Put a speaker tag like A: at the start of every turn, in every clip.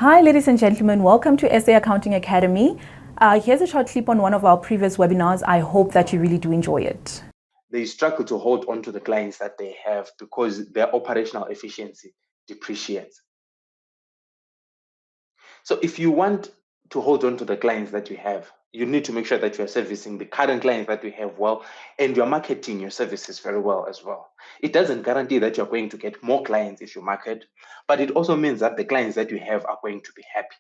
A: Hi, ladies and gentlemen. Welcome to SA Accounting Academy. Here's a short clip on one of our previous webinars. I hope that you really do enjoy it.
B: They struggle to hold on to the clients that they have because their operational efficiency depreciates. So if you want to hold on to the clients that you have, you need to make sure that you are servicing the current clients that you have well, and you're marketing your services very well as well. It doesn't guarantee that you're going to get more clients if you market, but it also means that the clients that you have are going to be happy.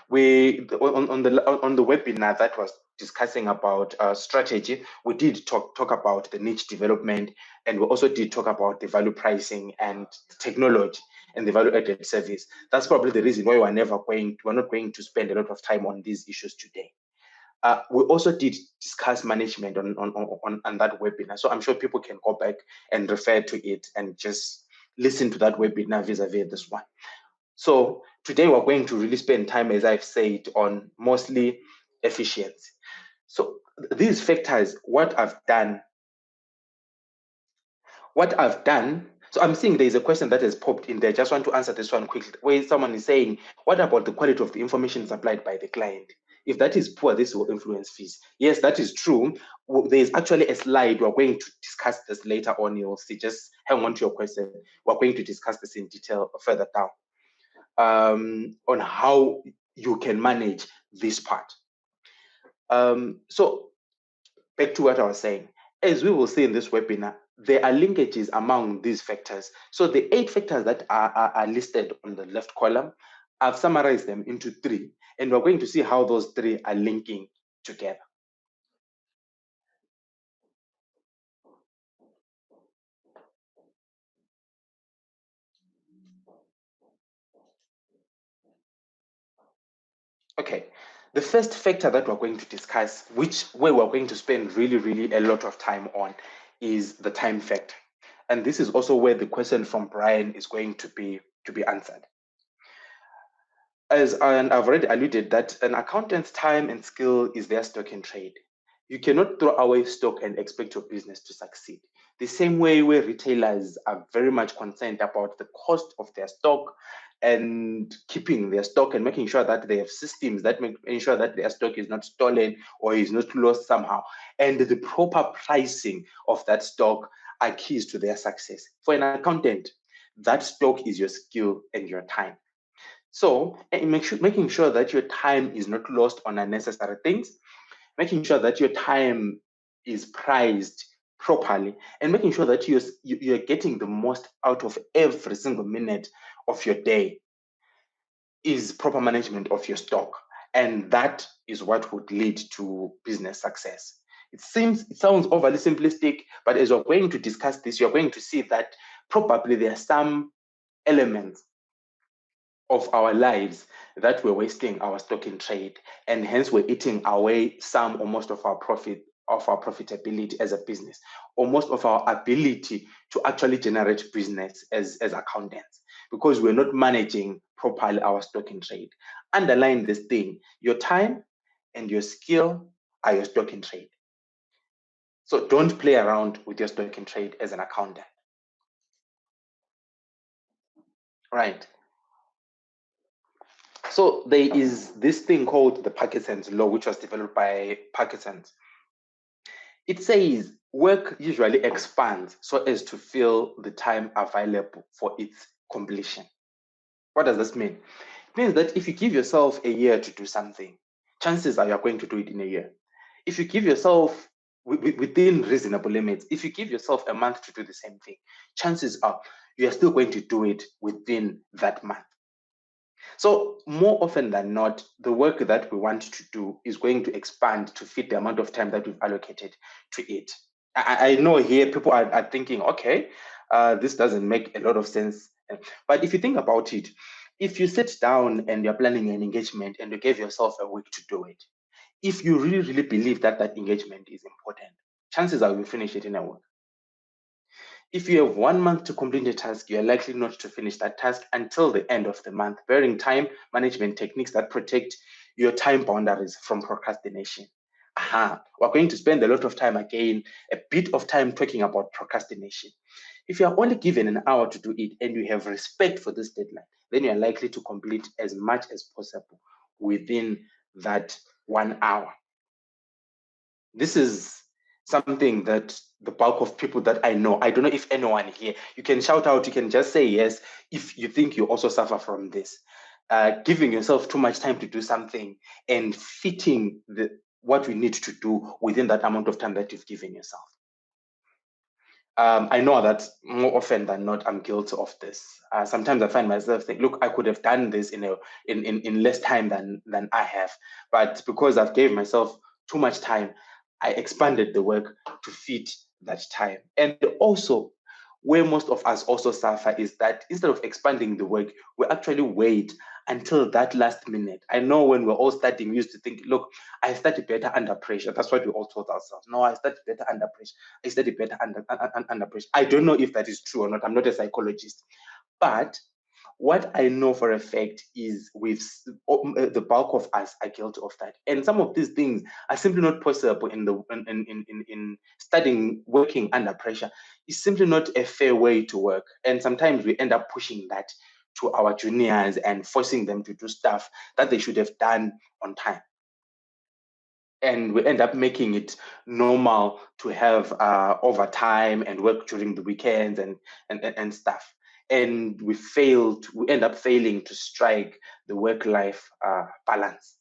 B: On the webinar that was discussing about strategy, we did talk about the niche development, and we also did talk about the value pricing and technology and the value added service. That's probably the reason why we're not going to spend a lot of time on these issues today. We also did discuss management on that webinar, so I'm sure people can go back and refer to it and just listen to that webinar vis-a-vis this one. So today we're going to really spend time, as I've said, on mostly efficiency. So these factors, what I've done, so I'm seeing there's a question that has popped in there. I just want to answer this one quickly, where someone is saying, what about the quality of the information supplied by the client? If that is poor, this will influence fees. Yes, that is true. There's actually a slide. We're going to discuss this later on. You'll see, just hang on to your question. We're going to discuss this in detail further down. On how you can manage this part. So back to what I was saying, as we will see in this webinar, there are linkages among these factors. So the 8 factors that are listed on the left column, I've summarized them into 3, and we're going to see how those 3 are linking together. Okay, the first factor that we're going to discuss, where we're going to spend really a lot of time on, is the time factor. And this is also where the question from Brian is going to be answered. And I've already alluded that an accountant's time and skill is their stock in trade. You cannot throw away stock and expect your business to succeed. The same way where retailers are very much concerned about the cost of their stock and keeping their stock and making sure that they have systems that ensure that their stock is not stolen or is not lost somehow. And the proper pricing of that stock are keys to their success. For an accountant, that stock is your skill and your time. So making sure that your time is not lost on unnecessary things, making sure that your time is priced properly, and making sure that you're getting the most out of every single minute of your day is proper management of your stock. And that is what would lead to business success. It sounds overly simplistic, but as we're going to discuss this, you're going to see that probably there are some elements of our lives that we're wasting our stock in trade, and hence we're eating away some or most of our profitability as a business, or most of our ability to actually generate business as accountants, because we're not managing properly our stock in trade. Underline this thing: your time and your skill are your stock in trade. So don't play around with your stock in trade as an accountant. Right. So there is this thing called the Parkinson's law, which was developed by Parkinson's. It says work usually expands so as to fill the time available for its completion. What does this mean? It means that if you give yourself a year to do something, chances are you're going to do it in a year. If you give yourself within reasonable limits, if you give yourself a month to do the same thing, chances are you are still going to do it within that month. So more often than not, the work that we want to do is going to expand to fit the amount of time that we've allocated to it. I know here people are thinking, okay, this doesn't make a lot of sense. But if you think about it, if you sit down and you're planning an engagement and you gave yourself a week to do it, if you really believe that engagement is important, chances are you'll finish it in a week. If you have 1 month to complete a task, you are likely not to finish that task until the end of the month, bearing time management techniques that protect your time boundaries from procrastination. We're going to spend a lot of time again, a bit of time talking about procrastination. If you are only given an hour to do it and you have respect for this deadline, then you are likely to complete as much as possible within that 1 hour. This is something that the bulk of people that I know, I don't know if anyone here, you can shout out, you can just say yes if you think you also suffer from this. Giving yourself too much time to do something and fitting what we need to do within that amount of time that you've given yourself. I know that more often than not, I'm guilty of this. Sometimes I find myself think, look, I could have done this in less time than I have, but because I've gave myself too much time, I expanded the work to fit that time. And also, where most of us also suffer is that instead of expanding the work, we actually wait until that last minute. I know when we're all studying, we used to think, look, I study better under pressure. That's what we all told ourselves. No, I study better under pressure. I study better under pressure. I don't know if that is true or not. I'm not a psychologist. But what I know for a fact is the bulk of us are guilty of that. And some of these things are simply not possible in studying, working under pressure. It's simply not a fair way to work. And sometimes we end up pushing that to our juniors and forcing them to do stuff that they should have done on time. And we end up making it normal to have overtime and work during the weekends and stuff. And we end up failing to strike the work-life balance.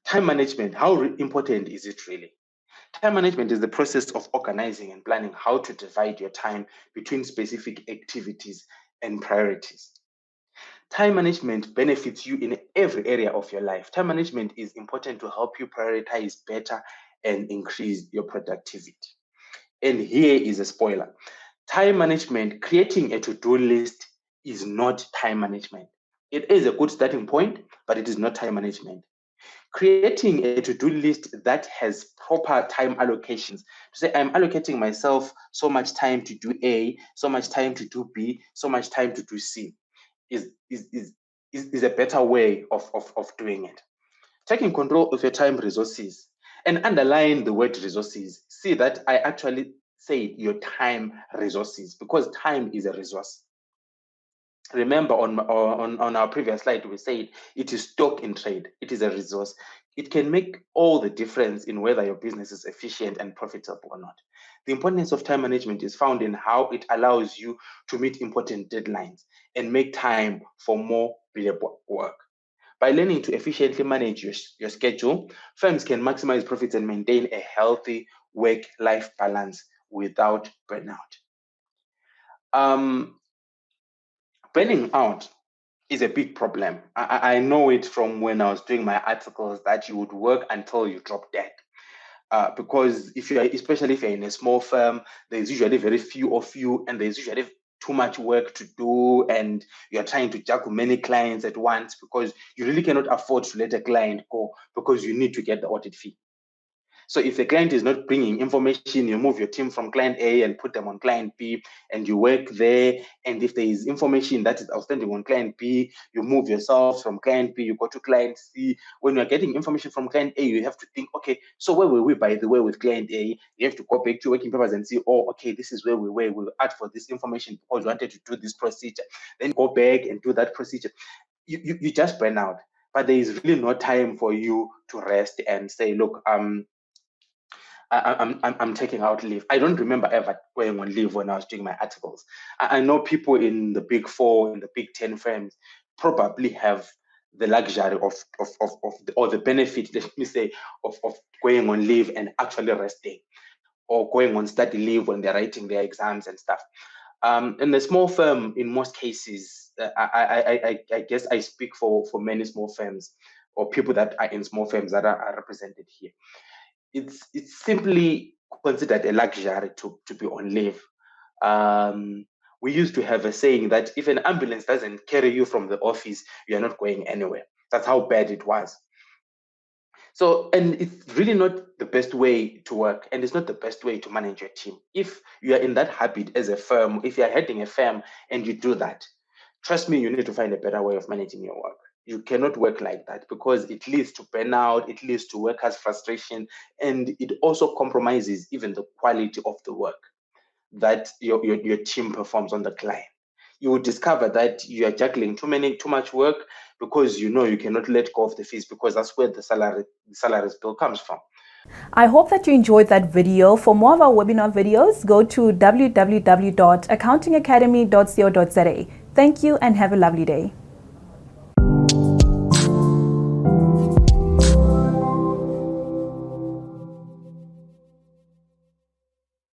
B: Time management, how important is it really? Time management is the process of organizing and planning how to divide your time between specific activities and priorities. Time management benefits you in every area of your life. Time management is important to help you prioritize better and increase your productivity. And here is a spoiler. Time management, creating a to-do list is not time management. It is a good starting point, but it is not time management. Creating a to-do list that has proper time allocations, to say I'm allocating myself so much time to do A, so much time to do B, so much time to do C, is a better way of doing it. Taking control of your time resources, and underline the word resources. See that I actually say your time resources, because time is a resource. Remember on our previous slide, we said it is stock in trade. It is a resource. It can make all the difference in whether your business is efficient and profitable or not. The importance of time management is found in how it allows you to meet important deadlines and make time for more valuable work. By learning to efficiently manage your schedule, firms can maximize profits and maintain a healthy work-life balance without burnout. Burning out is a big problem. I know it from when I was doing my articles that you would work until you drop dead. Because especially if you're in a small firm, there's usually very few of you, and there's usually too much work to do, and you're trying to juggle many clients at once because you really cannot afford to let a client go because you need to get the audit fee. So if the client is not bringing information, you move your team from client A and put them on client B, and you work there. And if there is information that is outstanding on client B, you move yourself from client B, you go to client C. When you're getting information from client A, you have to think, okay, so where were we, by the way, with client A? You have to go back to working papers and see, oh, okay, this is where we were. We'll add for this information because we wanted to do this procedure. Then go back and do that procedure. You just burn out. But there is really no time for you to rest and say, look, I'm taking out leave. I don't remember ever going on leave when I was doing my articles. I know people in the Big Four, in the Big 10 firms, probably have the luxury or the benefit, let me say, of going on leave and actually resting, or going on study leave when they're writing their exams and stuff. In a small firm, in most cases, I guess I speak for many small firms or people that are in small firms that are represented here. It's simply considered a luxury to be on leave. We used to have a saying that if an ambulance doesn't carry you from the office, you're not going anywhere. That's how bad it was. So, and it's really not the best way to work, and it's not the best way to manage your team. If you are in that habit as a firm, if you're heading a firm and you do that, trust me, you need to find a better way of managing your work. You cannot work like that because it leads to burnout, it leads to workers' frustration, and it also compromises even the quality of the work. that your team performs on the client. You will discover that you are juggling too much work because you know you cannot let go of the fees, because that's where the salaries bill comes from.
A: I hope that you enjoyed that video. For more of our webinar videos, go to www.accountingacademy.co.za. Thank you and have a lovely day.